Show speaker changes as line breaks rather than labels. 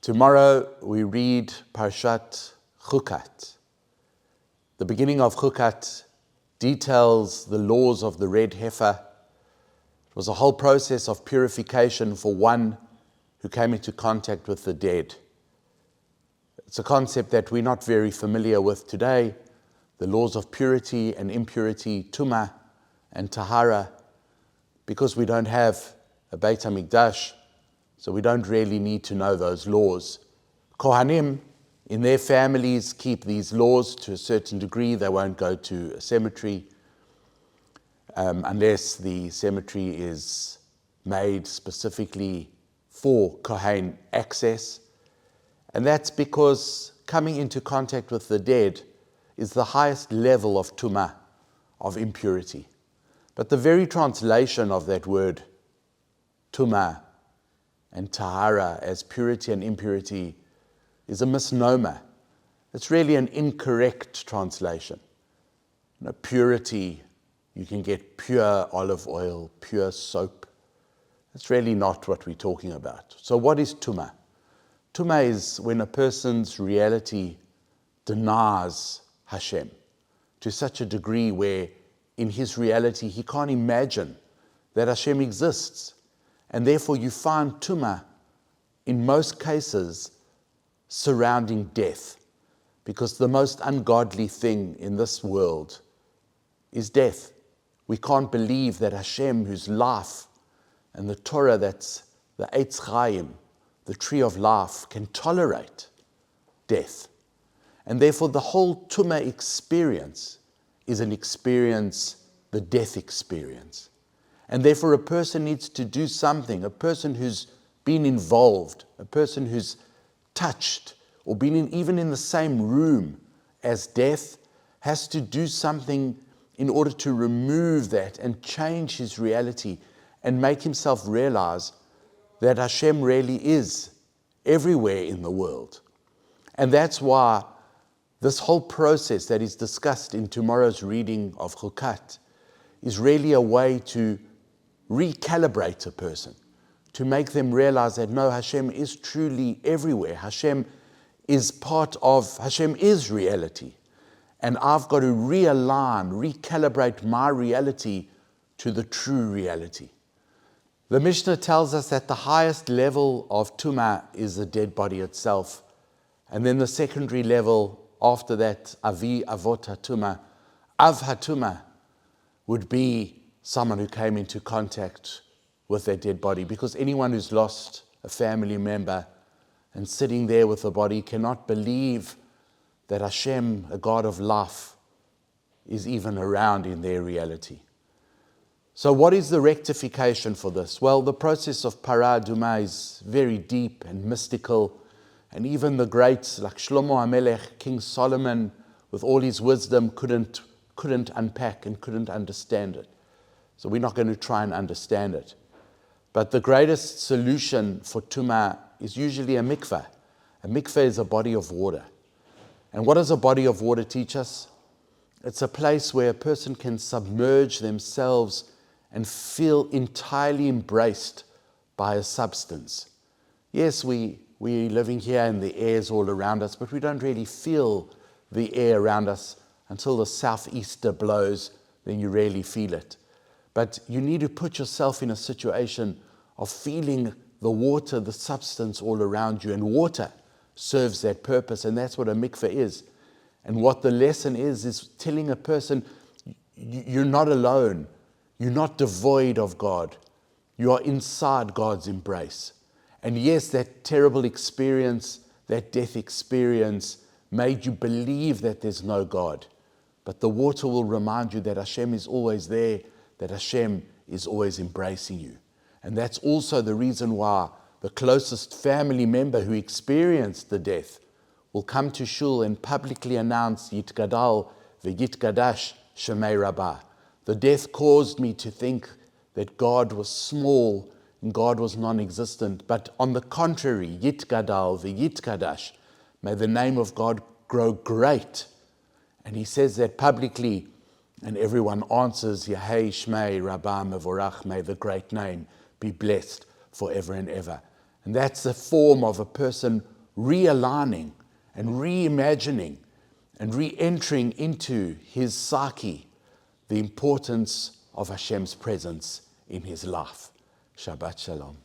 Tomorrow we read Parshat Chukat. The beginning of Chukat details the laws of the red heifer. It was a whole process of purification for one who came into contact with the dead. It's a concept that we're not very familiar with today. The laws of purity and impurity, tumah and tahara, because we don't have a Beit HaMikdash, so we don't really need to know those laws. Kohanim, in their families, keep these laws to a certain degree. They won't go to a cemetery unless the cemetery is made specifically for Kohen access. And that's because coming into contact with the dead is the highest level of tumah, of impurity. But the very translation of that word, tumah and tahara, as purity and impurity, is a misnomer. It's really an incorrect translation. Purity, you can get pure olive oil, pure soap. That's really not what we're talking about. So what is tumah? Tumah is when a person's reality denies Hashem to such a degree where in his reality he can't imagine that Hashem exists. And therefore you find tumah in most cases surrounding death, because the most ungodly thing in this world is death. We can't believe that Hashem, whose life, and the Torah, that's the Eitz Chaim, the tree of life, can tolerate death. And therefore the whole tumah experience is an experience, the death experience. And therefore a person needs to do something, a person who's been involved, a person who's touched or been even in the same room as death, has to do something in order to remove that and change his reality and make himself realize that Hashem really is everywhere in the world. And that's why this whole process that is discussed in tomorrow's reading of Chukat is really a way to recalibrate a person, to make them realize that no, Hashem is truly everywhere. Hashem is reality. And I've got to realign, recalibrate my reality to the true reality. The Mishnah tells us that the highest level of tumah is the dead body itself. And then the secondary level after that, avi avot hatumah, av hatumah, would be someone who came into contact with their dead body. Because anyone who's lost a family member and sitting there with the body cannot believe that Hashem, a God of life, is even around in their reality. So what is the rectification for this? Well, the process of paraduma is very deep and mystical. And even the greats like Shlomo Melech, King Solomon, with all his wisdom, couldn't unpack and couldn't understand it. So we're not going to try and understand it. But the greatest solution for tumah is usually a mikveh. A mikveh is a body of water. And what does a body of water teach us? It's a place where a person can submerge themselves and feel entirely embraced by a substance. Yes, we're living here and the air is all around us, but we don't really feel the air around us until the southeaster blows, then you really feel it. But you need to put yourself in a situation of feeling the water, the substance all around you, and water serves that purpose, and that's what a mikveh is. And what the lesson is telling a person, you're not alone, you're not devoid of God, you are inside God's embrace. And yes, that terrible experience, that death experience, made you believe that there's no God. But the water will remind you that Hashem is always there, that Hashem is always embracing you. And that's also the reason why the closest family member who experienced the death will come to shul and publicly announce Yitgadal v'Yitgadash Shemei Rabbah. The death caused me to think that God was small and God was non-existent. But on the contrary, Yitgadal v'Yitgadash, may the name of God grow great. And he says that publicly, and everyone answers, Yahei Shmei Rabbah Mevorach, may the great name be blessed forever and ever. And that's the form of a person realigning and reimagining and re-entering into his psyche the importance of Hashem's presence in his life. Shabbat Shalom.